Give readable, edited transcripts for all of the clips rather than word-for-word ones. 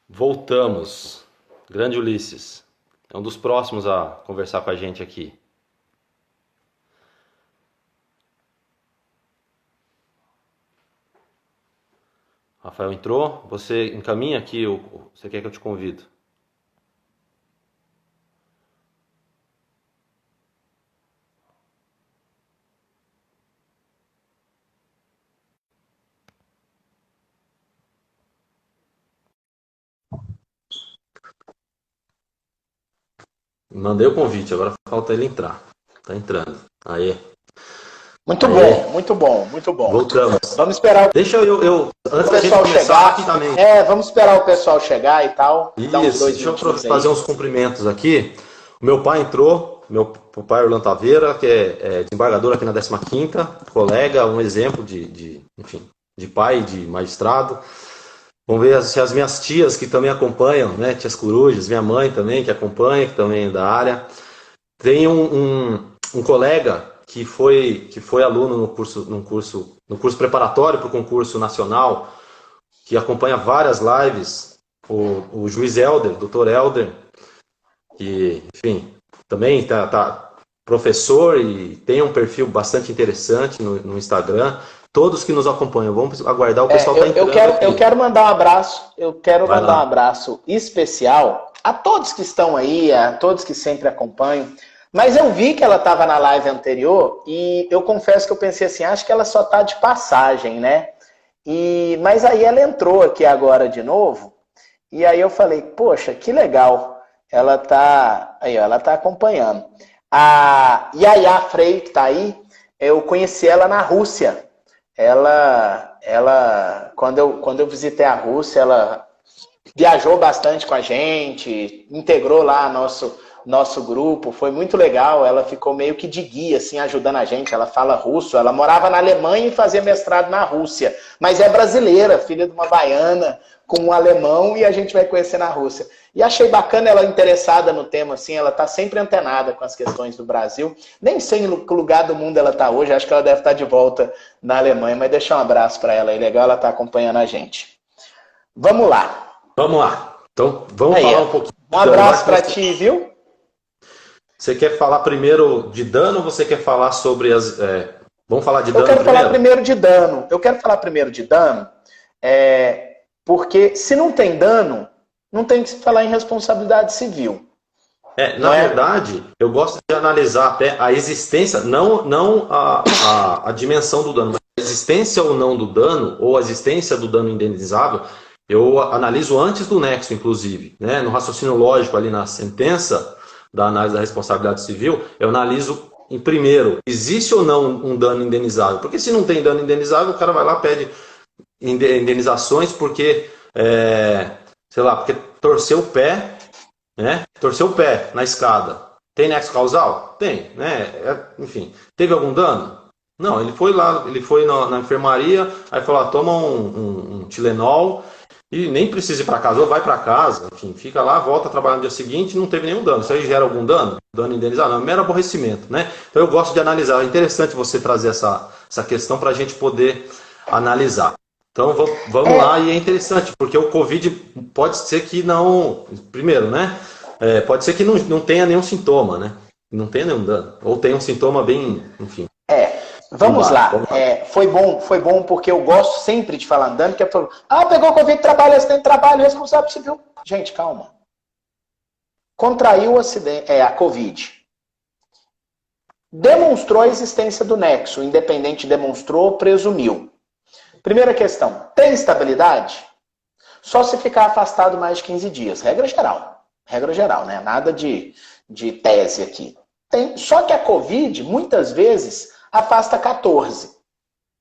Voltamos. Grande Ulisses. É um dos próximos a conversar com a gente aqui. Rafael entrou. Você encaminha aqui, você quer que eu te convido? Mandei o convite, agora falta ele entrar. Tá entrando. Aí. Muito Aê. bom, muito bom, muito bom. Voltamos. Vamos esperar Deixa eu antes o da gente pessoal começar chegar. rapidamente. Vamos esperar o pessoal chegar e tal. Dá uns Isso, 2 deixa eu minutinhos fazer aí. uns cumprimentos aqui. O meu pai entrou, meu pai Orlando Taveira, que é desembargador aqui na 15ª, colega, um exemplo enfim, de pai, de magistrado. Vamos ver se as minhas tias que também acompanham, né? Tias Corujas, minha mãe também que acompanha, que também é da área. Tem um colega que foi aluno no curso preparatório para o concurso nacional, que acompanha várias lives, o juiz Helder, doutor Helder, que, enfim, também tá professor e tem um perfil bastante interessante no Instagram. Todos que nos acompanham, vamos aguardar, o pessoal está entrando aqui. Eu quero mandar um abraço, Vai lá. um abraço especial a todos que estão aí, a todos que sempre acompanham. Mas eu vi que ela estava na live anterior e eu confesso que eu pensei assim, acho que ela só está de passagem, né? Mas aí ela entrou aqui agora de novo e aí eu falei, poxa, que legal. Ela tá aí, ó, ela tá acompanhando. A Yaya Frei, que tá aí, eu conheci ela na Rússia. Quando eu visitei a Rússia, ela viajou bastante com a gente, integrou lá nosso grupo, foi muito legal. Ela ficou meio que de guia, assim, ajudando a gente. Ela fala russo, ela morava na Alemanha e fazia mestrado na Rússia, mas é brasileira, filha de uma baiana com um alemão, e a gente vai conhecer na Rússia. E achei bacana ela interessada no tema, assim, ela está sempre antenada com as questões do Brasil. Nem sei em que lugar do mundo ela está hoje, acho que ela deve estar de volta na Alemanha, mas deixa um abraço para ela, é legal ela estar acompanhando a gente. Vamos lá. Vamos lá. Então, vamos Aí, falar um pouquinho um de dano. abraço para ti, viu? Você quer falar primeiro de dano ou você quer falar sobre as... Vamos falar de Eu dano quero primeiro? falar primeiro de dano. Eu quero falar primeiro de dano, porque se não tem dano, não tem que se falar em responsabilidade civil. Na verdade, eu gosto de analisar até a existência, não a dimensão do dano, mas a existência ou não do dano, ou a existência do dano indenizável, eu analiso antes do nexo, inclusive. Né? No raciocínio lógico, ali na sentença da análise da responsabilidade civil, eu analiso em primeiro, existe ou não um dano indenizável? Porque se não tem dano indenizável, o cara vai lá e pede indenizações porque, sei lá, porque torceu o pé, né? Torceu o pé na escada. Tem nexo causal? Tem, né? Enfim, teve algum dano? Não, ele foi lá, ele foi na enfermaria, aí falou, toma um Tilenol e nem precisa ir para casa, ou vai para casa, enfim, fica lá, volta a trabalhar no dia seguinte, não teve nenhum dano. Isso aí gera algum dano? Dano indenizado? Não, é mero aborrecimento, né? Então eu gosto de analisar. É interessante você trazer essa questão para a gente poder analisar. Então vamos lá, e é interessante, porque o Covid pode ser que não. Primeiro, né? Pode ser que não tenha nenhum sintoma, né? Não tenha nenhum dano. Ou tenha um sintoma bem, enfim. Vamos lá. Foi bom porque eu gosto sempre de falar andando, que é falando, pegou Covid, trabalho, acidente de trabalho, responsável civil. Gente, calma. Contraiu a Covid. Demonstrou a existência do nexo, independente demonstrou, presumiu. Primeira questão, tem estabilidade? Só se ficar afastado mais de 15 dias, regra geral, né? Nada de tese aqui. Só que a Covid, muitas vezes, afasta 14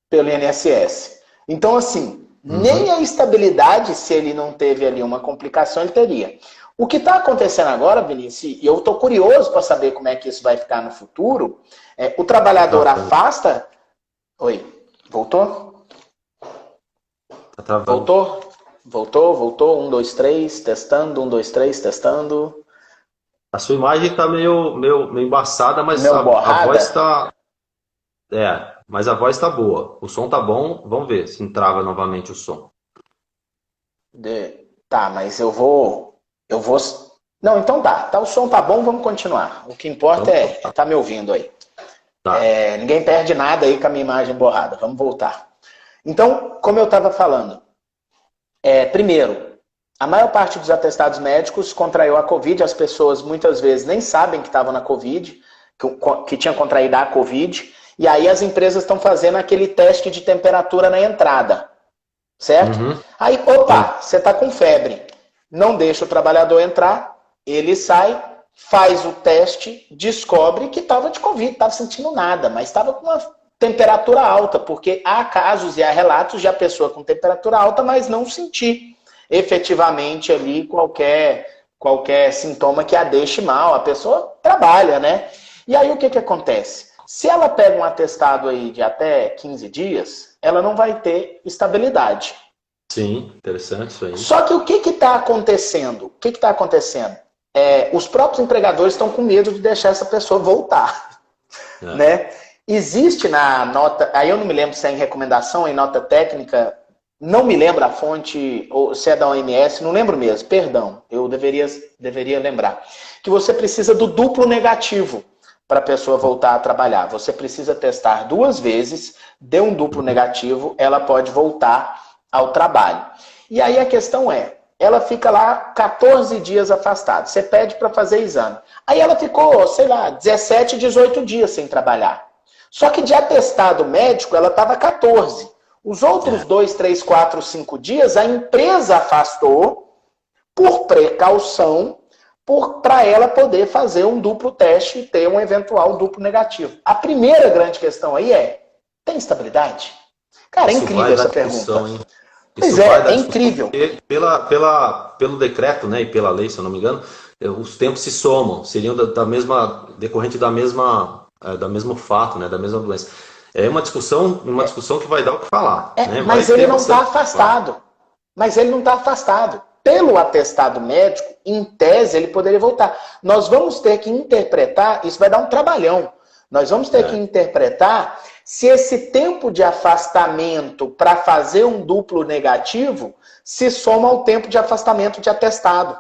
pelo INSS. Então, assim, nem a estabilidade, se ele não teve ali uma complicação, ele teria. O que está acontecendo agora, Vinícius, e eu estou curioso para saber como é que isso vai ficar no futuro, o trabalhador afasta... Oi, voltou? Tá travando. Voltou. 1, 2, 3, testando. 1, 2, 3, testando. A sua imagem tá meio embaçada, mas Meu a voz borrada? tá. Mas a voz tá boa. O som tá bom. Vamos ver se entrava novamente o som. Tá, mas eu vou. Eu vou. Não, então tá. Tá, o som tá bom, vamos continuar. O que importa Então, é tá me ouvindo aí. tá. Ninguém perde nada aí com a minha imagem borrada. Vamos voltar. Então, como eu estava falando, primeiro, a maior parte dos atestados médicos contraiu a Covid. As pessoas muitas vezes nem sabem que estavam na Covid, que tinham contraído a Covid. E aí as empresas estão fazendo aquele teste de temperatura na entrada. Certo? Uhum. Aí, opa, você está com febre. Não deixa o trabalhador entrar, ele sai, faz o teste, descobre que estava de Covid, estava sentindo nada, mas estava com uma temperatura alta, porque há casos e há relatos de a pessoa com temperatura alta, mas não sentir efetivamente ali qualquer sintoma que a deixe mal. A pessoa trabalha, né? E aí o que acontece? Se ela pega um atestado aí de até 15 dias, ela não vai ter estabilidade. Sim, interessante isso aí. Só que o que está acontecendo? O que está acontecendo? Os próprios empregadores estão com medo de deixar essa pessoa voltar. Né? Existe na nota, aí eu não me lembro se é em recomendação, em nota técnica, não me lembro a fonte, ou se é da OMS, não lembro mesmo, perdão, eu deveria lembrar. Que você precisa do duplo negativo para a pessoa voltar a trabalhar. Você precisa testar 2 vezes, deu um duplo negativo, ela pode voltar ao trabalho. E aí a questão ela fica lá 14 dias afastada. Você pede para fazer exame. Aí ela ficou, sei lá, 17, 18 dias sem trabalhar. Só que de atestado médico, ela estava 14. Os outros 2, 3, 4, 5 dias, a empresa afastou por precaução, para ela poder fazer um duplo teste e ter um eventual duplo negativo. A primeira grande questão aí tem estabilidade? Cara, é incrível essa pergunta. Hein? Pois é incrível. Pelo decreto, né, e pela lei, se eu não me engano, os tempos se somam, seriam decorrente do mesmo fato, né, da mesma doença. É uma discussão que vai dar o que falar. Né? Mas ele não está afastado. Mas ele não está afastado. Pelo atestado médico, em tese, ele poderia voltar. Nós vamos ter que interpretar, isso vai dar um trabalhão. Nós vamos ter que interpretar se esse tempo de afastamento para fazer um duplo negativo se soma ao tempo de afastamento de atestado.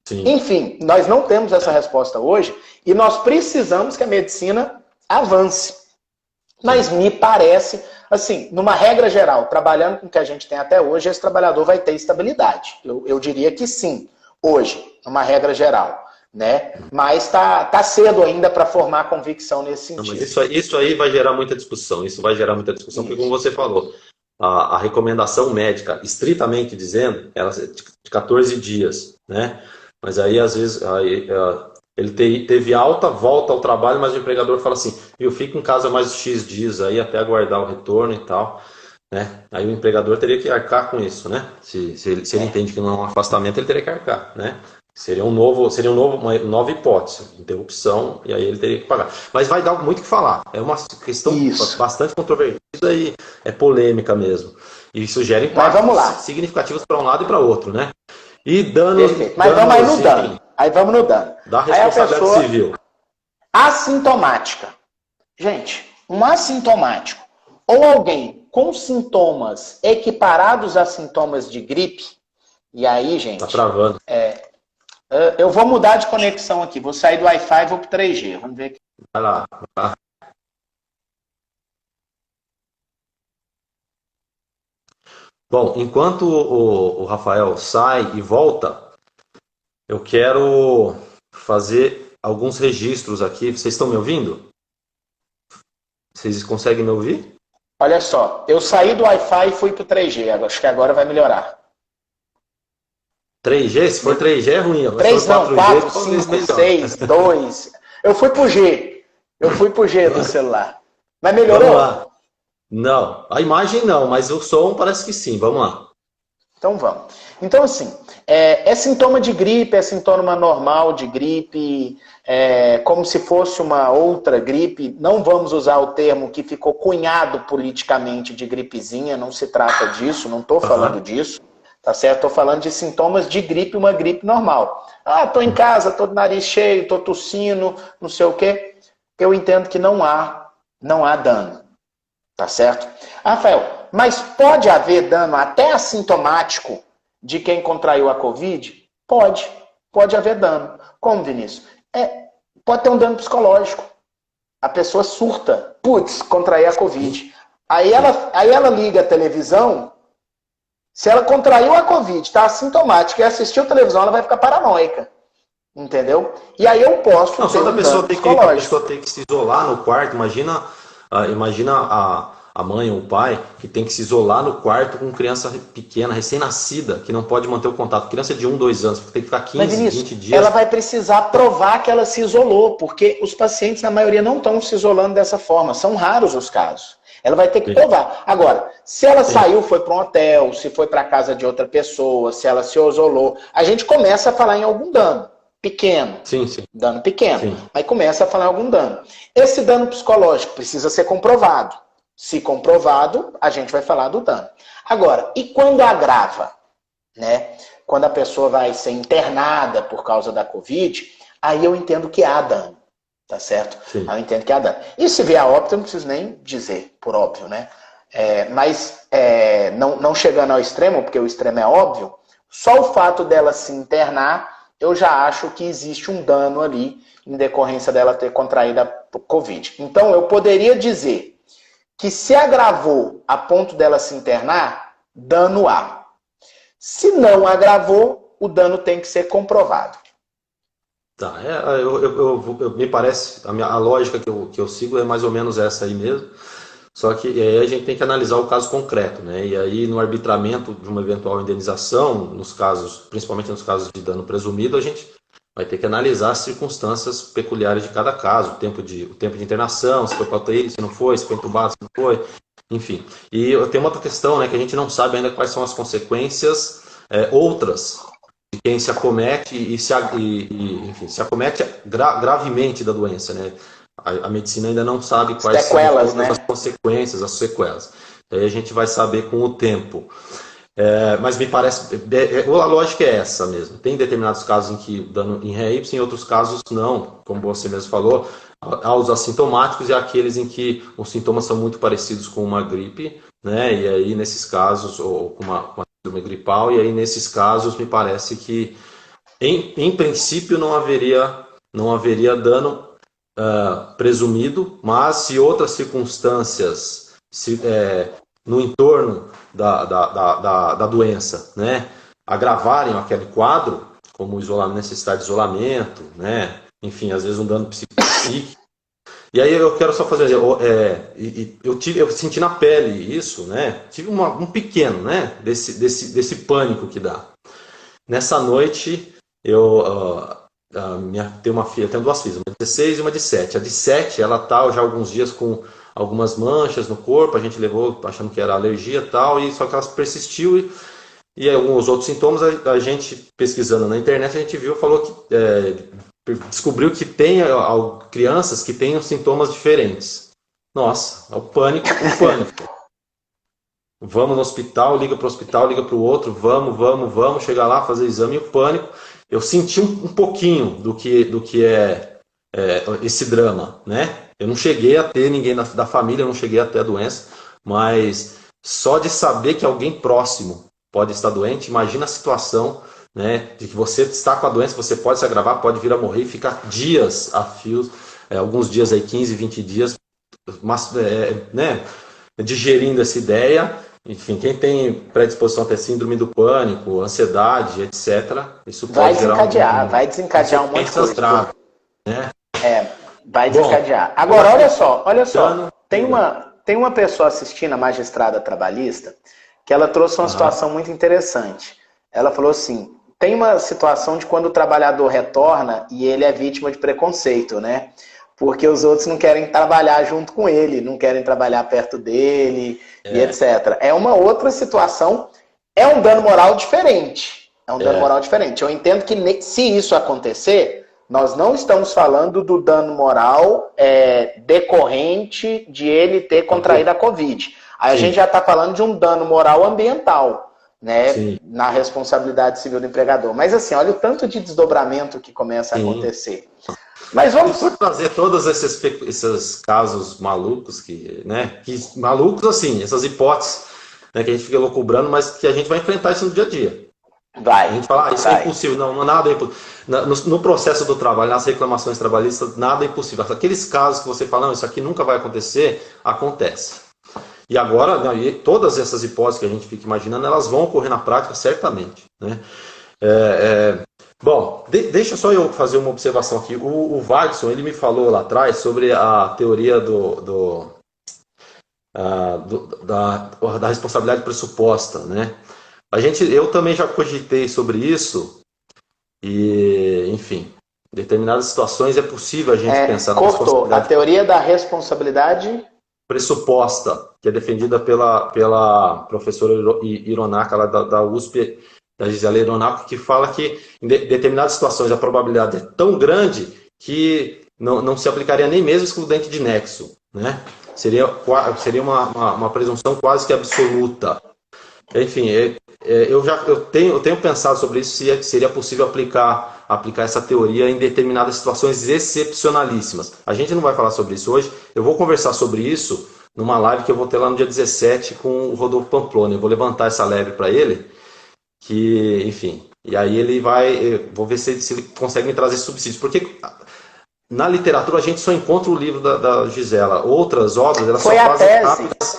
Sim. Enfim, nós não temos essa resposta hoje e nós precisamos que a medicina avance. Mas me parece, assim, numa regra geral, trabalhando com o que a gente tem até hoje, esse trabalhador vai ter estabilidade. Eu diria que sim, hoje, numa regra geral. Né? Mas tá cedo ainda para formar convicção nesse sentido. Não, mas isso aí vai gerar muita discussão. Isso vai gerar muita discussão, porque como você falou, a recomendação médica, estritamente dizendo, ela é de 14 dias, né? Mas aí às vezes ele teve alta, volta ao trabalho, mas o empregador fala assim, viu, fica em casa mais X dias aí até aguardar o retorno e tal. Né? Aí o empregador teria que arcar com isso, né? Se ele entende que não é um afastamento, ele teria que arcar, né? Seria uma nova hipótese, interrupção, e aí ele teria que pagar. Mas vai dar muito o que falar. É uma questão bastante controvertida e é polêmica mesmo. E isso gera impactos significativos para um lado e para outro, né? E danos. Mas vamos aí no dano. Aí vamos no dano. Da responsabilidade pessoa civil. Assintomática. Gente, um assintomático ou alguém com sintomas equiparados a sintomas de gripe, e aí, gente. Tá travando. Eu vou mudar de conexão aqui. Vou sair do Wi-Fi e vou para o 3G. Vamos ver aqui. Vai lá. Bom, enquanto o Rafael sai e volta, eu quero fazer alguns registros aqui. Vocês estão me ouvindo? Vocês conseguem me ouvir? Olha só, eu saí do Wi-Fi e fui para o 3G. Acho que agora vai melhorar. 3G? Se for 3G é ruim. 3 não, 4, 5, 6, 2. Eu fui pro G. Eu fui pro G do celular. Mas melhorou? Vamos lá. Não, a imagem não, mas o som parece que sim. Vamos lá. Então vamos. Então assim, é sintoma de gripe, é sintoma normal de gripe, como se fosse uma outra gripe. Não vamos usar o termo que ficou cunhado politicamente de gripezinha, não se trata disso, não estou falando disso. Tá certo? Estou falando de sintomas de gripe, uma gripe normal. Ah, estou em casa, estou de nariz cheio, estou tossindo, não sei o quê. Eu entendo que não há dano. Tá certo? Rafael, mas pode haver dano até assintomático de quem contraiu a Covid? Pode haver dano. Como, Vinícius? Pode ter um dano psicológico. A pessoa surta. Putz, contrair a Covid. Aí ela liga a televisão. Se ela contraiu a Covid, está assintomática e assistiu a televisão, ela vai ficar paranoica. Entendeu? E aí eu posso ter só da um pessoa dano ter psicológico. a pessoa ter que se isolar no quarto. Imagina a mãe ou o pai que tem que se isolar no quarto com criança pequena, recém-nascida, que não pode manter o contato. Criança de 1, 2 anos, tem que ficar 15, Mas, Vinícius, 20 dias. ela vai precisar provar que ela se isolou, porque os pacientes, na maioria, não estão se isolando dessa forma. São raros os casos. Ela vai ter que provar. Agora, se ela saiu, foi para um hotel, se foi para a casa de outra pessoa, se ela se isolou, a gente começa a falar em algum dano pequeno. Sim. Dano pequeno. Sim. Aí começa a falar em algum dano. Esse dano psicológico precisa ser comprovado. Se comprovado, a gente vai falar do dano. Agora, e quando agrava? Né? Quando a pessoa vai ser internada por causa da Covid, aí eu entendo que há dano. Tá certo? Sim. Eu entendo que há dano. E se vier a óbito, eu não preciso nem dizer, por óbvio, né? Mas não chegando ao extremo, porque o extremo é óbvio, só o fato dela se internar, eu já acho que existe um dano ali em decorrência dela ter contraído a Covid. Então, eu poderia dizer que se agravou a ponto dela se internar, dano há. Se não agravou, o dano tem que ser comprovado. Tá, me parece, a lógica que eu sigo é mais ou menos essa aí mesmo, só que aí a gente tem que analisar o caso concreto, né? E aí no arbitramento de uma eventual indenização, nos casos, principalmente nos casos de dano presumido, a gente vai ter que analisar as circunstâncias peculiares de cada caso, o tempo de internação, se foi para UTI, se não foi, se foi entubado, se não foi, enfim. E eu tenho uma outra questão, né, que a gente não sabe ainda quais são as consequências outras de quem se acomete enfim, se acomete gravemente da doença, né? A medicina ainda não sabe quais sequelas, são todas, né? as consequências, as sequelas. Aí a gente vai saber com o tempo. Mas me parece, a lógica é essa mesmo. Tem determinados casos em que o dano em ré Y, em outros casos não, como você mesmo falou, há os assintomáticos e há aqueles em que os sintomas são muito parecidos com uma gripe, né? E aí nesses casos, ou com uma síndrome gripal, e aí nesses casos me parece que em princípio não haveria dano presumido, mas se outras circunstâncias no entorno da doença, né, agravarem aquele quadro, como necessidade de isolamento, né, enfim, às vezes um dano psíquico. E aí eu quero só fazer, eu senti na pele isso, né, tive um pequeno, né, desse pânico que dá. Nessa noite tenho uma filha, tenho 2 filhas, uma de 16 e uma de 7. A de 7, ela tá já há alguns dias com algumas manchas no corpo, a gente levou achando que era alergia e tal, só que ela persistiu e alguns outros sintomas, a gente pesquisando na internet, a gente falou que descobriu que tem crianças que têm sintomas diferentes. Nossa, o pânico. Vamos no hospital, liga para o hospital, liga para o outro, vamos, chegar lá, fazer exame, e o pânico. Eu senti um pouquinho do que é esse drama, né? Eu não cheguei a ter ninguém da família, eu não cheguei a ter a doença, mas só de saber que alguém próximo pode estar doente, imagina a situação, né, de que você está com a doença, você pode se agravar, pode vir a morrer e ficar dias a fio, alguns dias aí, 15, 20 dias, né, digerindo essa ideia. Enfim, quem tem predisposição a ter síndrome do pânico, ansiedade, etc., isso pode vai desencadear um monte de coisa. Graves, né? Vai desencadear. Agora, olha só. Tem uma pessoa assistindo a magistrada trabalhista que ela trouxe uma situação muito interessante. Ela falou assim, tem uma situação de quando o trabalhador retorna e ele é vítima de preconceito, né? Porque os outros não querem trabalhar junto com ele, não querem trabalhar perto dele, e etc. É uma outra situação, é um dano moral diferente. Eu entendo que se isso acontecer, nós não estamos falando do dano moral decorrente de ele ter contraído a Covid. Aí a gente já está falando de um dano moral ambiental. né, sim, na responsabilidade civil do empregador. Mas assim, olha o tanto de desdobramento que começa a sim. acontecer. Mas E vamos... por trazer todos esses casos malucos, malucos assim, essas hipóteses, né, que a gente fica loucubrando, mas que a gente vai enfrentar isso no dia a dia. A gente fala, isso é vai. impossível. Não, nada é impossível. No processo do trabalho, nas reclamações trabalhistas, nada é impossível. Aqueles casos que você fala, não, isso aqui nunca vai acontecer, acontece. E agora, não, e todas essas hipóteses que a gente fica imaginando, elas vão ocorrer na prática, certamente. Né? Bom, deixa só eu fazer uma observação aqui. O Wagson, ele me falou lá atrás sobre a teoria da responsabilidade pressuposta, né? Eu também já cogitei sobre isso e, enfim, em determinadas situações é possível a gente pensar na A responsabilidade teoria da responsabilidade pressuposta, que é defendida pela professora Hironaka lá da USP, da Gisele Hironaka, que fala que em determinadas situações a probabilidade é tão grande que não se aplicaria nem mesmo excludente de nexo, né? Seria uma presunção quase que absoluta. Enfim, eu tenho pensado sobre isso, se seria possível aplicar essa teoria em determinadas situações excepcionalíssimas. A gente não vai falar sobre isso hoje, eu vou conversar sobre isso numa live que eu vou ter lá no dia 17 com o Rodolfo Pamplona. Eu vou levantar essa live para ele, que, enfim, e aí ele vou ver se ele consegue me trazer subsídios, porque na literatura a gente só encontra o livro da Gisela, outras obras elas foi só a fazem tese.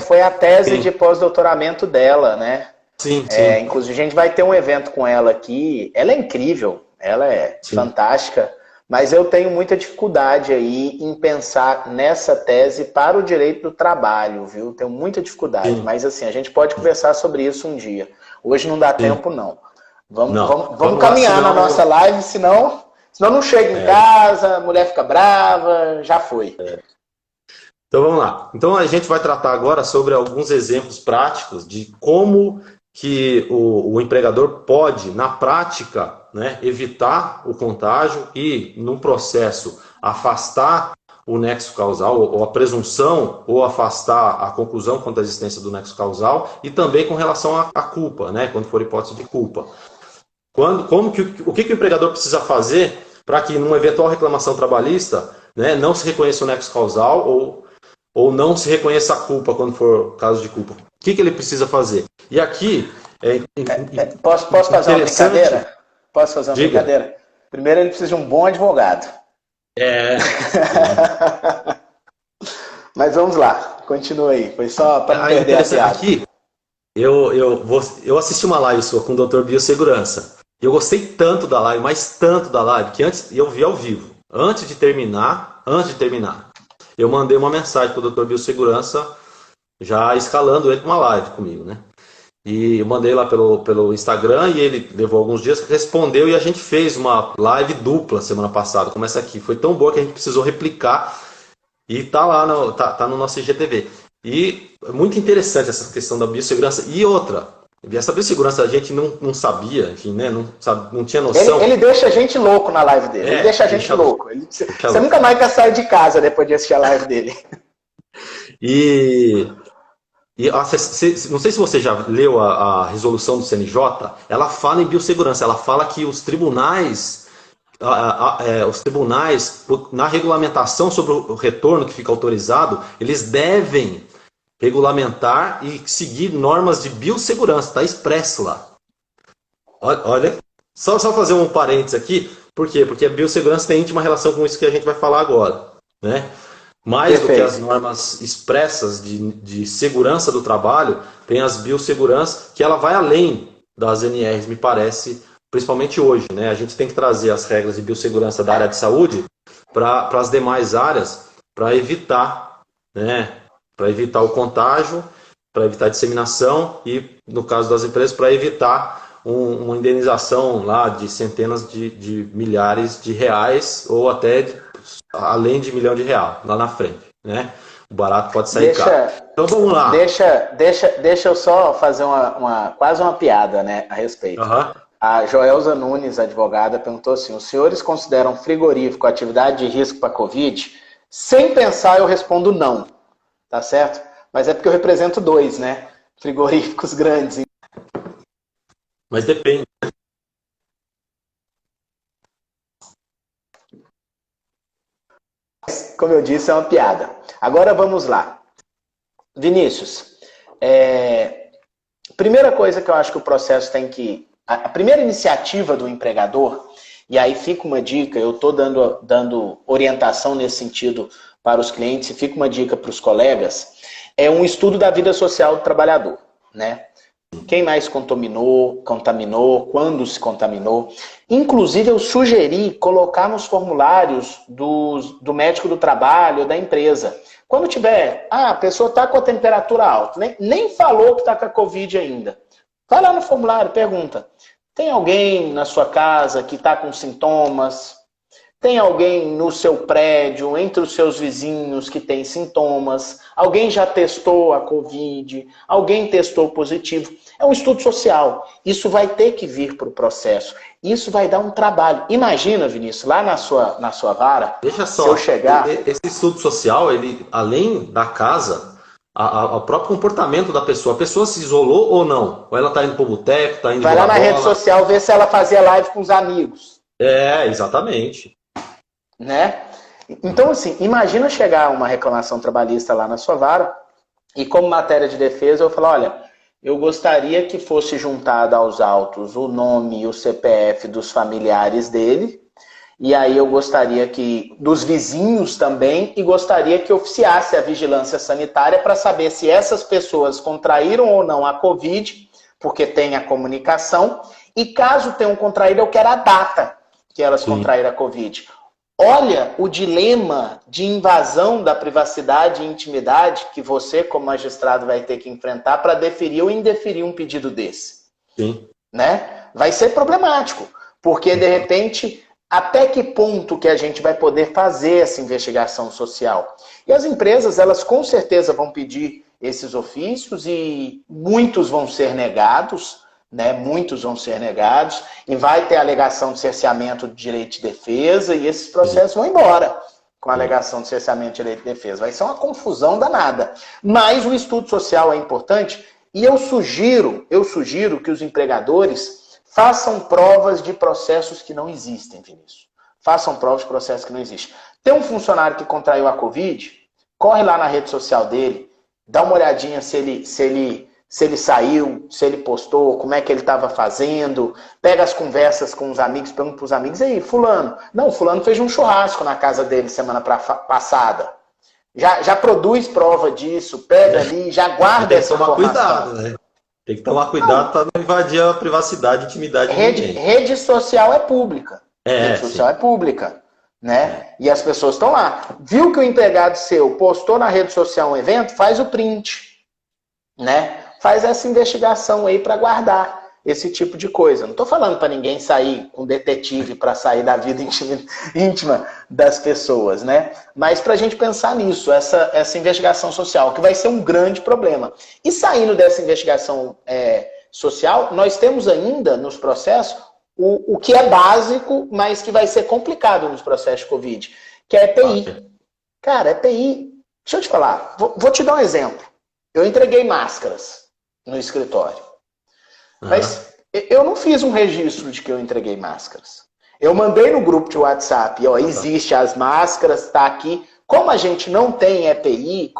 Foi a tese de pós-doutoramento dela, né? Sim, sim. Inclusive, a gente vai ter um evento com ela aqui. Ela é incrível, ela é fantástica, mas eu tenho muita dificuldade aí em pensar nessa tese para o direito do trabalho, viu? Tenho muita dificuldade, mas assim, a gente pode conversar sobre isso um dia. Hoje não dá tempo, não. Vamos caminhar na nossa live, senão não chega em casa, a mulher fica brava, já foi. Então vamos lá. Então a gente vai tratar agora sobre alguns exemplos práticos de como que o empregador pode, na prática, né, evitar o contágio e, num processo, afastar o nexo causal, ou a presunção, ou afastar a conclusão quanto à existência do nexo causal, e também com relação à culpa, né, quando for hipótese de culpa. O que o empregador precisa fazer para que, numa eventual reclamação trabalhista, né, não se reconheça o nexo causal ou não se reconheça a culpa quando for caso de culpa. O que ele precisa fazer? E aqui posso fazer uma brincadeira? Posso fazer uma Diga. brincadeira? Primeiro ele precisa de um bom advogado. Mas vamos lá, continua aí. Foi só para não perder a piada. Aqui, eu assisti uma live sua com o Dr. Biossegurança. Eu gostei tanto da live, mas tanto da live, que antes eu vi ao vivo. Antes de terminar, eu mandei uma mensagem para o Dr. Biossegurança, já escalando ele para uma live comigo, né? E eu mandei lá pelo Instagram e ele levou alguns dias, respondeu e a gente fez uma live dupla semana passada, como essa aqui. Foi tão boa que a gente precisou replicar e tá lá no nosso IGTV. E é muito interessante essa questão da biossegurança. E outra, essa biossegurança a gente não sabia, enfim, né? Não tinha noção. Ele deixa a gente louco na live dele. Ele deixa a gente louco. Você nunca mais quer sair de casa depois de assistir a live dele. Não sei se você já leu a resolução do CNJ, ela fala em biossegurança, ela fala que os tribunais, na regulamentação sobre o retorno que fica autorizado, eles devem regulamentar e seguir normas de biossegurança, está expresso lá. Olha, só fazer um parênteses aqui, por quê? Porque a biossegurança tem íntima relação com isso que a gente vai falar agora, né? Mais do que as normas expressas de segurança do trabalho, tem as biosseguranças, que ela vai além das NRs, me parece, principalmente hoje, né? A gente tem que trazer as regras de biossegurança da área de saúde para as demais áreas, para evitar, né? Para evitar o contágio, para evitar a disseminação e, no caso das empresas, para evitar uma indenização lá de centenas de milhares de reais ou até além de R$1 milhão lá na frente, né? O barato pode sair caro. Então vamos lá. Deixa eu só fazer quase uma piada, né, a respeito. A Joelza Nunes, advogada, perguntou assim: os senhores consideram frigorífico atividade de risco para Covid? Sem pensar, eu respondo não. Tá certo? Mas é porque eu represento 2, né? Frigoríficos grandes. Mas depende. Como eu disse, é uma piada. Agora vamos lá. Vinícius, primeira coisa que eu acho que o processo tem que... A primeira iniciativa do empregador, e aí fica uma dica, eu estou dando orientação nesse sentido para os clientes, e fica uma dica para os colegas, é um estudo da vida social do trabalhador, né? Quem mais contaminou, quando se contaminou. Inclusive, eu sugeri colocar nos formulários do médico do trabalho ou da empresa. Quando tiver, a pessoa está com a temperatura alta, nem falou que está com a Covid ainda. Vai lá no formulário, pergunta. Tem alguém na sua casa que está com sintomas? Tem alguém no seu prédio, entre os seus vizinhos, que tem sintomas? Alguém já testou a Covid? Alguém testou positivo? É um estudo social. Isso vai ter que vir para o processo. Isso vai dar um trabalho. Imagina, Vinícius, lá na sua vara, Deixa só, se eu chegar... esse estudo social, ele, além da casa, o próprio comportamento da pessoa. A pessoa se isolou ou não? Ou ela está indo para o boteco, está indo Vai lá na rede social ver se ela fazia live com os amigos. Exatamente. Né? Então, assim, imagina chegar uma reclamação trabalhista lá na sua vara e, como matéria de defesa, eu falo, olha, eu gostaria que fosse juntado aos autos o nome e o CPF dos familiares dele, e aí eu gostaria que, dos vizinhos também, e gostaria que oficiasse a vigilância sanitária para saber se essas pessoas contraíram ou não a Covid, porque tem a comunicação, e caso tenham contraído, eu quero a data que elas contraíram a Covid. Olha o dilema de invasão da privacidade e intimidade que você, como magistrado, vai ter que enfrentar para deferir ou indeferir um pedido desse. Sim. Né? Vai ser problemático, porque, de repente, até que ponto que a gente vai poder fazer essa investigação social? E as empresas, elas com certeza vão pedir esses ofícios e muitos vão ser negados, né? Muitos vão ser negados, e vai ter alegação de cerceamento de direito de defesa, e esses processos vão embora com a alegação de cerceamento de direito de defesa. Vai ser uma confusão danada. Mas o estudo social é importante, e eu sugiro que os empregadores façam provas de processos que não existem, Vinícius. Façam provas de processos que não existem. Tem um funcionário que contraiu a Covid, corre lá na rede social dele, dá uma olhadinha se ele saiu, se ele postou, como é que ele estava fazendo, pega as conversas com os amigos, pergunta para os amigos, e aí, fulano? Não, fulano fez um churrasco na casa dele semana passada. Já produz prova disso, pega ali, já guarda essa informação. Tem que tomar cuidado, né? Tem que tomar cuidado para não invadir a privacidade e intimidade de ninguém. Rede social é pública. Rede social é pública. Né? E as pessoas estão lá. Viu que o empregado seu postou na rede social um evento, faz o print. Né? Faz essa investigação aí para guardar esse tipo de coisa. Não estou falando para ninguém sair com detetive para sair da vida íntima das pessoas, né? Mas para a gente pensar nisso, essa investigação social, que vai ser um grande problema. E saindo dessa investigação social, nós temos ainda nos processos o que é básico, mas que vai ser complicado nos processos de Covid, que é EPI. Cara, EPI... Deixa eu te falar, vou te dar um exemplo. Eu entreguei máscaras no escritório. Mas eu não fiz um registro de que eu entreguei máscaras. Eu mandei no grupo de WhatsApp, ó, existe as máscaras, está aqui. Como a gente não tem EPI,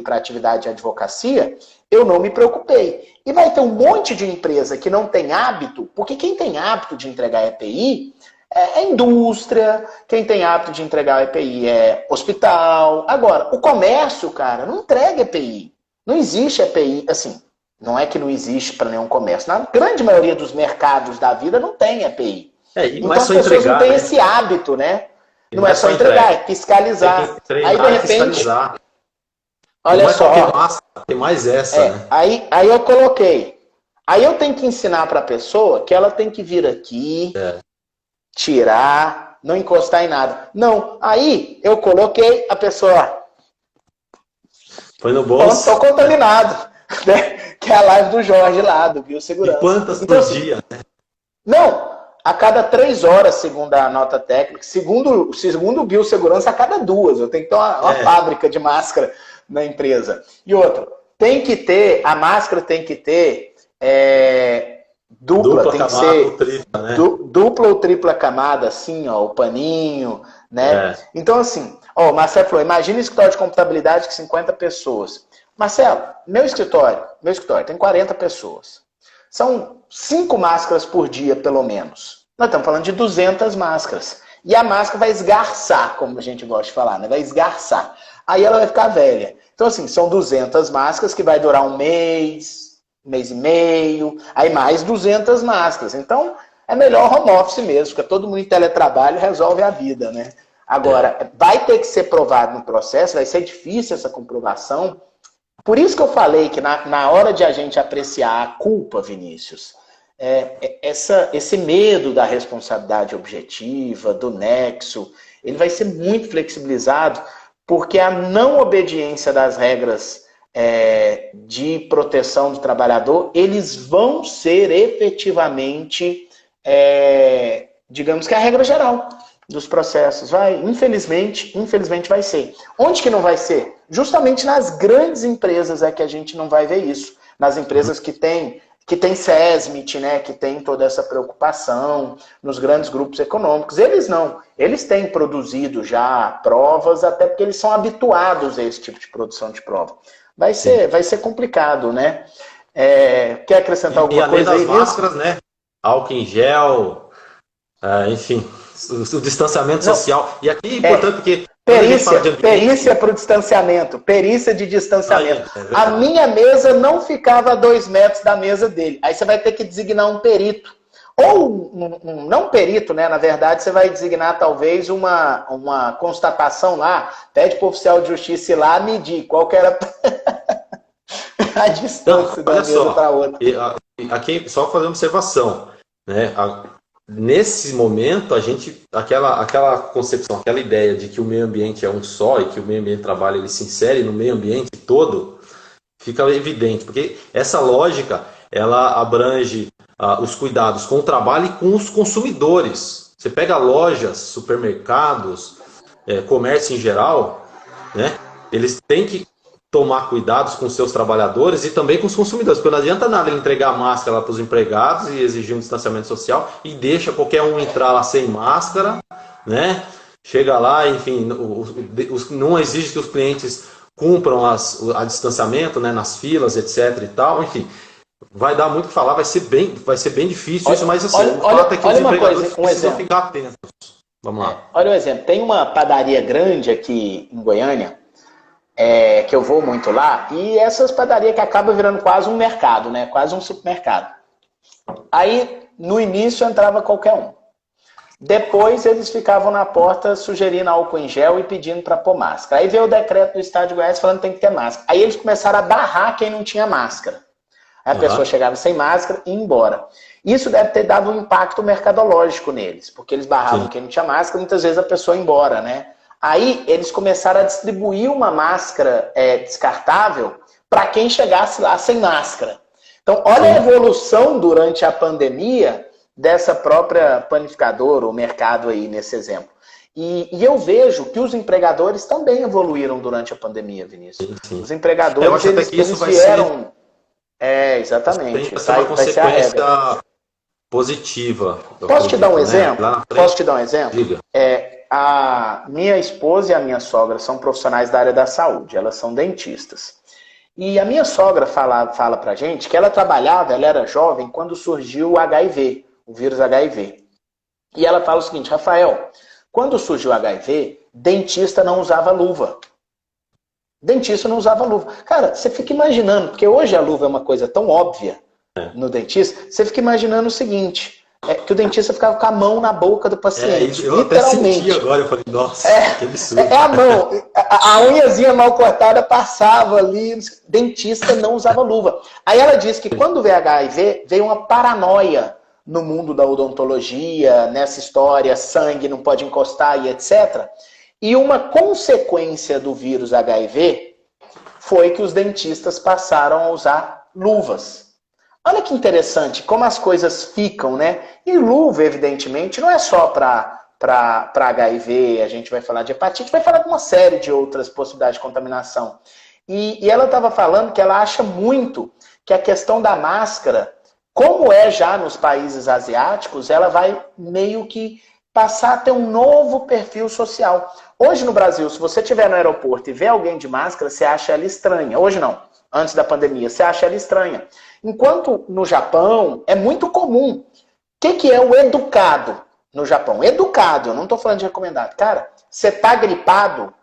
para atividade de advocacia, eu não me preocupei. E vai ter um monte de empresa que não tem hábito, porque quem tem hábito de entregar EPI é indústria, quem tem hábito de entregar EPI é hospital. Agora, o comércio, cara, não entrega EPI. Não existe EPI, assim, não é que não existe para nenhum comércio. Na grande maioria dos mercados da vida não tem EPI. Então as pessoas não têm esse hábito, né? Não é só entregar, é fiscalizar. Aí de repente, olha só, tem mais essa, né? Aí eu coloquei. Aí eu tenho que ensinar para a pessoa que ela tem que vir aqui, tirar, não encostar em nada. Não, aí eu coloquei a pessoa... Foi no bolso. Estou contaminado, né? Que é a live do Jorge lá, do Biosegurança. E quantas por dia, né? Não, a cada 3 horas, segundo a nota técnica, segundo o Biosegurança, a cada 2. Eu tenho que ter uma fábrica de máscara na empresa. E outra, tem que ter, a máscara tem que ter Dupla, tem que camada ser ou tripla, né? dupla ou tripla camada, assim, ó, o paninho, né? É. Então, assim, ó, o Marcelo falou, imagina um escritório de contabilidade com 50 pessoas. Marcelo, meu escritório tem 40 pessoas. São 5 máscaras por dia, pelo menos. Nós estamos falando de 200 máscaras. E a máscara vai esgarçar, como a gente gosta de falar, né? Vai esgarçar. Aí ela vai ficar velha. Então, assim, são 200 máscaras que vai durar um mês e meio, aí mais 200 máscaras. Então, é melhor home office mesmo, porque todo mundo em teletrabalho resolve a vida, né? Agora, vai ter que ser provado no processo, vai ser difícil essa comprovação. Por isso que eu falei que na hora de a gente apreciar a culpa, Vinícius, esse medo da responsabilidade objetiva, do nexo, ele vai ser muito flexibilizado, porque a não obediência das regras de proteção do trabalhador, eles vão ser efetivamente, digamos que a regra geral dos processos. Infelizmente vai ser. Onde que não vai ser? Justamente nas grandes empresas é que a gente não vai ver isso. Nas empresas que tem SESMIT, né, que tem toda essa preocupação, nos grandes grupos econômicos. Eles não. Eles têm produzido já provas, até porque eles são habituados a esse tipo de produção de prova. Vai ser complicado, né? Quer acrescentar alguma coisa aí? E além das máscaras, né? Álcool em gel, enfim, o distanciamento social. E aqui é importante porque... Perícia para o distanciamento. Perícia de distanciamento. A minha mesa não ficava a 2 metros da mesa dele. Aí você vai ter que designar um perito. Ou, não perito, né? Na verdade, você vai designar talvez uma constatação lá. Pede para o oficial de justiça ir lá medir qual que era a distância da mesa para outra. Aqui, só fazer uma observação, né? Nesse momento, aquela concepção, aquela ideia de que o meio ambiente é um só e que o meio ambiente de trabalho ele se insere no meio ambiente todo, fica evidente, porque essa lógica ela abrange os cuidados com o trabalho e com os consumidores. Você pega lojas, supermercados, comércio em geral, né? Eles têm que tomar cuidados com os seus trabalhadores e também com os consumidores, porque não adianta nada ele entregar máscara para os empregados e exigir um distanciamento social e deixa qualquer um entrar lá sem máscara, né? Chega lá, enfim, não exige que os clientes cumpram a distanciamento, né, nas filas, etc. e tal, enfim, vai dar muito o que falar, vai ser bem difícil isso, mas assim, o fato é que os empregadores precisam ficar atentos. Vamos lá. Olha um exemplo, tem uma padaria grande aqui em Goiânia, que eu vou muito lá, e essas padarias que acabam virando quase um mercado, né? Quase um supermercado. Aí, no início, entrava qualquer um. Depois, eles ficavam na porta sugerindo álcool em gel e pedindo para pôr máscara. Aí veio o decreto do Estado de Goiás falando que tem que ter máscara. Aí eles começaram a barrar quem não tinha máscara. Aí a pessoa chegava sem máscara e ia embora. Isso deve ter dado um impacto mercadológico neles, porque eles barravam quem não tinha máscara, muitas vezes a pessoa ia embora, né? Aí eles começaram a distribuir uma máscara descartável para quem chegasse lá sem máscara. Então, olha a evolução durante a pandemia dessa própria panificadora, ou mercado aí nesse exemplo. E eu vejo que os empregadores também evoluíram durante a pandemia, Vinícius. Sim. Os empregadores, eles vieram... exatamente. Tem uma consequência positiva. Posso te dar um exemplo? Posso te dar um exemplo? Diga. A minha esposa e a minha sogra são profissionais da área da saúde, elas são dentistas. E a minha sogra fala pra gente que ela era jovem quando surgiu o HIV, o vírus HIV. E ela fala o seguinte: Rafael, quando surgiu o HIV, dentista não usava luva. Dentista não usava luva. Cara, você fica imaginando, porque hoje a luva é uma coisa tão óbvia no dentista, você fica imaginando o seguinte... que o dentista ficava com a mão na boca do paciente. Eu literalmente. Até senti agora, eu falei, nossa, que absurdo. A mão, a unhazinha mal cortada passava ali, dentista não usava luva. Aí ela disse que quando veio HIV, veio uma paranoia no mundo da odontologia, nessa história, sangue não pode encostar e etc. E uma consequência do vírus HIV foi que os dentistas passaram a usar luvas. Olha que interessante como as coisas ficam, né? E luva, evidentemente, não é só para HIV, a gente vai falar de hepatite, vai falar de uma série de outras possibilidades de contaminação. E ela estava falando que ela acha muito que a questão da máscara como é já nos países asiáticos, ela vai meio que passar a ter um novo perfil social. Hoje no Brasil, se você estiver no aeroporto e ver alguém de máscara, você acha ela estranha. Hoje não, antes da pandemia, você acha ela estranha. Enquanto no Japão é muito comum. O que é o educado no Japão? Educado, eu não estou falando de recomendado. Cara, você está gripado,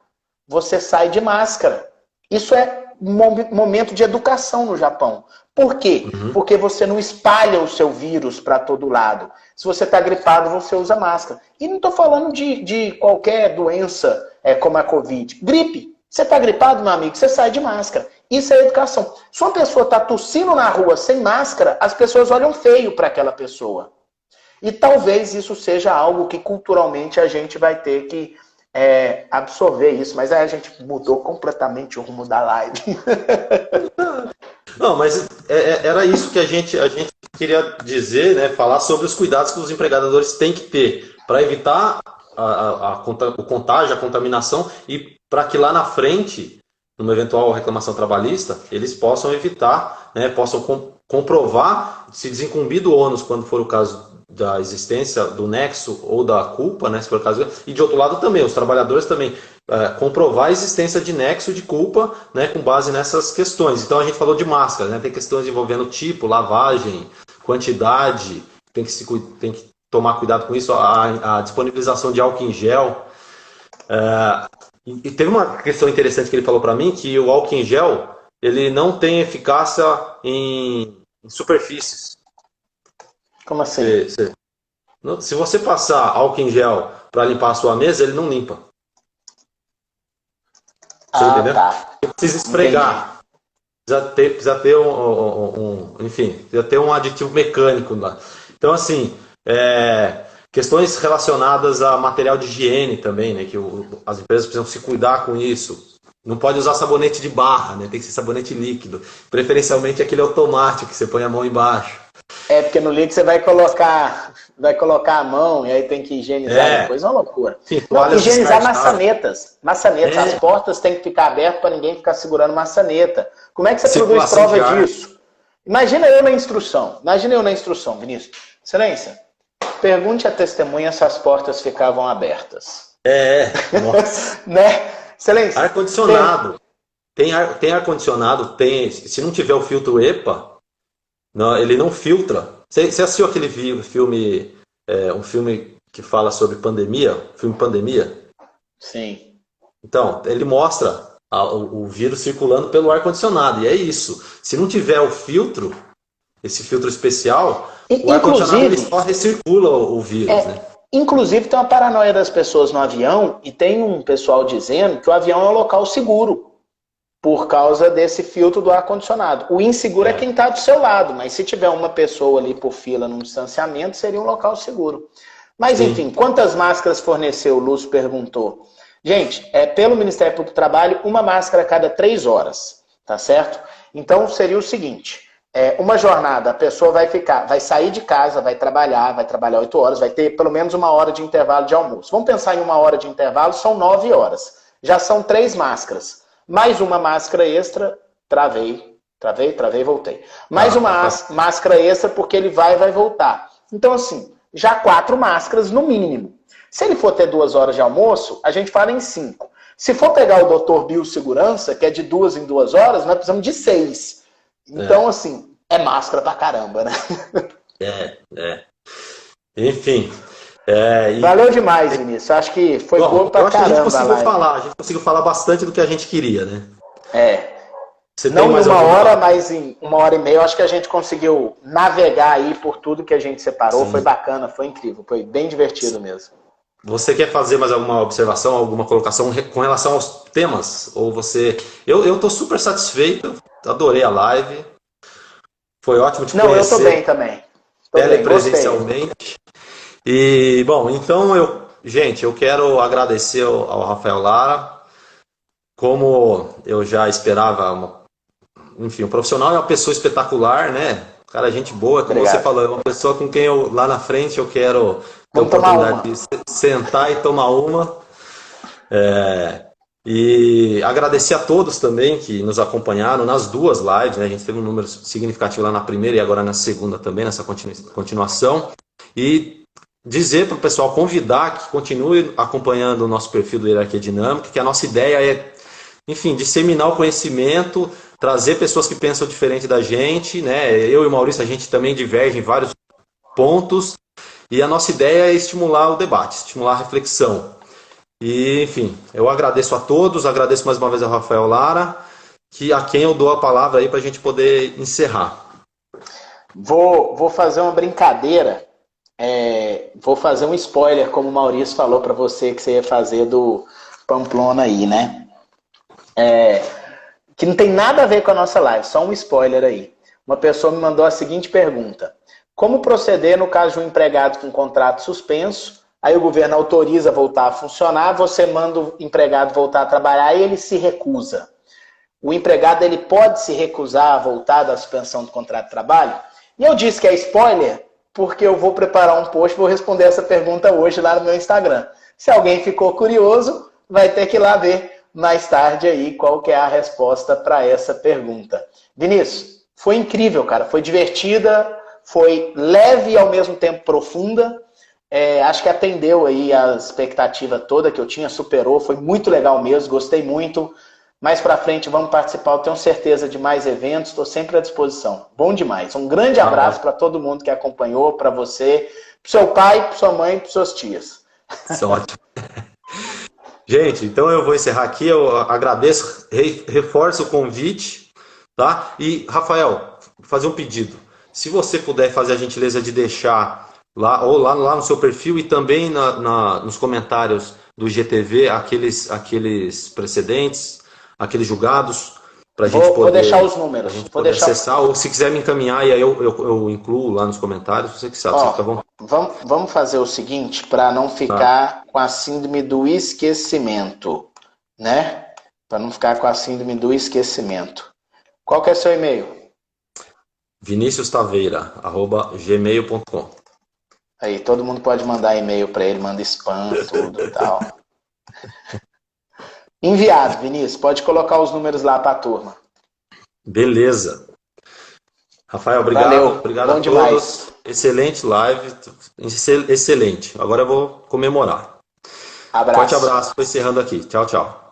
você sai de máscara. Isso é um momento de educação no Japão. Por quê? Porque você não espalha o seu vírus para todo lado. Se você está gripado, você usa máscara. E não estou falando de qualquer doença como a Covid. Gripe. Você está gripado, meu amigo, você sai de máscara. Isso é educação. Se uma pessoa está tossindo na rua sem máscara, as pessoas olham feio para aquela pessoa. E talvez isso seja algo que culturalmente a gente vai ter que absorver isso. Mas aí a gente mudou completamente o rumo da live. Não, mas era isso que a gente queria dizer, né? Falar sobre os cuidados que os empregadores têm que ter para evitar o contágio, a contaminação e para que lá na frente, numa eventual reclamação trabalhista, eles possam evitar, né? Possam comprovar, se desincumbir do ônus, quando for o caso da existência do nexo ou da culpa, né? Se for o caso, e de outro lado também, os trabalhadores também comprovar a existência de nexo de culpa, né, com base nessas questões. Então a gente falou de máscara, né, tem questões envolvendo tipo, lavagem, quantidade, tem que tomar cuidado com isso, a disponibilização de álcool em gel. E teve uma questão interessante que ele falou para mim, que o álcool em gel ele não tem eficácia em superfícies. Como assim? Se você passar álcool em gel para limpar a sua mesa, ele não limpa. Você entendeu? Tá. Precisa esfregar. Precisa ter enfim, precisa ter um aditivo mecânico lá. Então, assim, questões relacionadas a material de higiene também, né? Que as empresas precisam se cuidar com isso. Não pode usar sabonete de barra, né? Tem que ser sabonete líquido. Preferencialmente aquele automático que você põe a mão embaixo. Porque no líquido você vai colocar a mão e aí tem que higienizar depois, é uma loucura. Sim, não, higienizar maçanetas. As portas têm que ficar abertas para ninguém ficar segurando maçaneta. Como é que você produz prova disso? Imagina eu na instrução, Vinícius. Excelência, pergunte à testemunha se as portas ficavam abertas. Nossa. Né? Excelência. Ar-condicionado. Tem ar-condicionado, se não tiver o filtro EPA, não, ele não filtra. Você assistiu aquele filme, um filme que fala sobre pandemia? Filme Pandemia? Sim. Então, ele mostra o vírus circulando pelo ar-condicionado. E é isso. Se não tiver o filtro, esse filtro especial, o ar-condicionado ele só recircula o vírus, né? Inclusive, tem uma paranoia das pessoas no avião, e tem um pessoal dizendo que o avião é um local seguro, por causa desse filtro do ar-condicionado. O inseguro é quem está do seu lado, mas se tiver uma pessoa ali por fila num distanciamento, seria um local seguro. Mas, enfim, quantas máscaras forneceu? O Lúcio perguntou. Gente, pelo Ministério Público do Trabalho, uma máscara a cada 3 horas, tá certo? Então, seria o seguinte, uma jornada, a pessoa vai sair de casa, vai trabalhar 8 horas, vai ter pelo menos 1 hora de intervalo de almoço. Vamos pensar em 1 hora de intervalo, são 9 horas. Já são 3 máscaras. Mais uma máscara extra, travei, voltei. Mais uma máscara extra porque ele vai voltar. Então, assim, já 4 máscaras no mínimo. Se ele for ter 2 horas de almoço, a gente fala em 5. Se for pegar o Dr. Biossegurança, que é de 2 em 2 horas, nós precisamos de 6. Então, assim, é máscara pra caramba, né? Enfim. Valeu demais, Vinícius. Acho que foi bom pra caramba. A gente conseguiu falar bastante do que a gente queria, né? Você não em 1 hora, mas em 1 hora e meia, eu acho que a gente conseguiu navegar aí por tudo que a gente separou. Sim. Foi bacana, foi incrível, foi bem divertido mesmo. Você quer fazer mais alguma observação, alguma colocação com relação aos temas? Ou você... Eu tô super satisfeito, adorei a live. Foi ótimo te conhecer. Não, eu tô bem também. Presencialmente. E, bom, então eu quero agradecer ao Rafael Lara. Como eu já esperava, enfim, o profissional é uma pessoa espetacular, né? Cara, gente boa, como você falou, é uma pessoa com quem lá na frente eu quero ter a oportunidade de sentar e tomar uma. E agradecer a todos também que nos acompanharam nas duas lives, né? A gente teve um número significativo lá na primeira e agora na segunda também, nessa continuação. E dizer para o pessoal, convidar que continue acompanhando o nosso perfil do Hierarquia Dinâmica, que a nossa ideia é, enfim, disseminar o conhecimento, trazer pessoas que pensam diferente da gente, né? Eu e o Maurício, a gente também diverge em vários pontos, e a nossa ideia é estimular o debate, estimular a reflexão. E, enfim, eu agradeço a todos, agradeço mais uma vez ao Rafael Lara, a quem eu dou a palavra aí para a gente poder encerrar. Vou fazer uma brincadeira, vou fazer um spoiler, como o Maurício falou para você que você ia fazer do Pamplona aí, né? Que não tem nada a ver com a nossa live, só um spoiler aí. Uma pessoa me mandou a seguinte pergunta: como proceder no caso de um empregado com contrato suspenso? Aí o governo autoriza voltar a funcionar, você manda o empregado voltar a trabalhar e ele se recusa. O empregado ele pode se recusar a voltar da suspensão do contrato de trabalho? E eu disse que é spoiler porque eu vou preparar um post, vou responder essa pergunta hoje lá no meu Instagram. Se alguém ficou curioso, vai ter que ir lá ver mais tarde aí qual que é a resposta para essa pergunta. Vinícius, foi incrível, cara. Foi divertida, foi leve e ao mesmo tempo profunda. Acho que atendeu aí a expectativa toda que eu tinha, superou, foi muito legal mesmo, gostei muito. Mais pra frente vamos participar, eu tenho certeza de mais eventos, estou sempre à disposição. Bom demais. Um grande abraço para todo mundo que acompanhou, para você, pro seu pai, pra sua mãe, para suas tias. Isso é ótimo. Gente, então eu vou encerrar aqui, eu agradeço, reforço o convite, tá? E, Rafael, vou fazer um pedido. Se você puder fazer a gentileza de deixar lá no seu perfil e também nos comentários do GTV aqueles precedentes, aqueles julgados, para a gente poder... Vou deixar os números. Vou deixar... acessar, ou se quiser me encaminhar, e aí eu incluo lá nos comentários, você que sabe. Tá bom? Vamos fazer o seguinte, para não ficar com a síndrome do esquecimento, né? Para não ficar com a síndrome do esquecimento. Qual que é seu e-mail? viniciustaveira@gmail.com. Aí, todo mundo pode mandar e-mail para ele, manda spam, tudo e tal. Enviado, Vinícius. Pode colocar os números lá para a turma. Beleza. Rafael, obrigado. Valeu. Obrigado Bom a todos. Demais. Excelente live. Excelente. Agora eu vou comemorar. Abraço. Forte abraço. Estou encerrando aqui. Tchau, tchau.